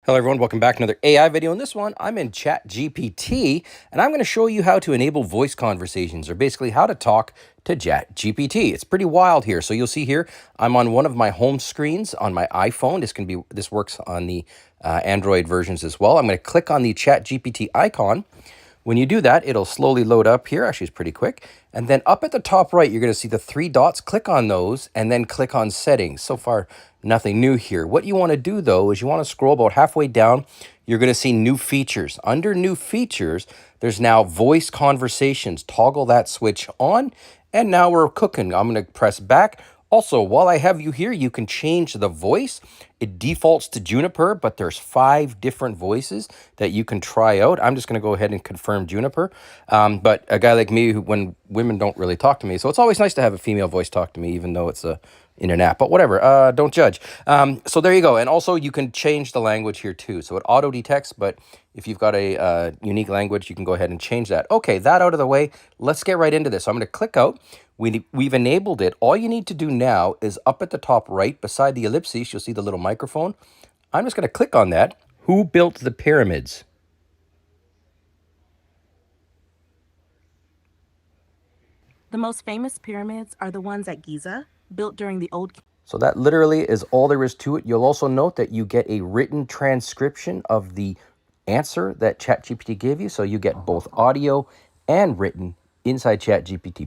Hello everyone, welcome back to another AI video. In this one, I'm in Chat GPT, and I'm going to show you how to enable voice conversations, or basically how to talk to Chat GPT. It's pretty wild here. So you'll see here, I'm on one of my home screens on my iPhone. This works on the Android versions as well. I'm going to click on the Chat GPT icon. When you do that, it'll slowly load up here. Actually, it's pretty quick. And then up at the top right, you're going to see the three dots. Click on those and then click on settings. So far, nothing new here. What you want to do, though, is you want to scroll about halfway down. You're going to see new features. Under new features, there's now voice conversations. Toggle that switch on. And now we're cooking. I'm going to press back. Also, while I have you here, you can change the voice. It defaults to Juniper, but there's 5 different voices that you can try out. I'm just going to go ahead and confirm Juniper. But a guy like me, when women don't really talk to me, so it's always nice to have a female voice talk to me, even though it's in an app. But whatever, don't judge. So there you go. And also, you can change the language here too. So it auto detects, but if you've got a unique language, you can go ahead and change that. Okay, that out of the way. Let's get right into this. So I'm going to click out. We've enabled it. All you need to do now is up at the top right, beside the ellipses, you'll see the little microphone. I'm just going to click on that. Who built the pyramids? The most famous pyramids are the ones at Giza, built during the Old. So that literally is all there is to it. You'll also note that you get a written transcription of the answer that ChatGPT gave you. So you get both audio and written inside ChatGPT.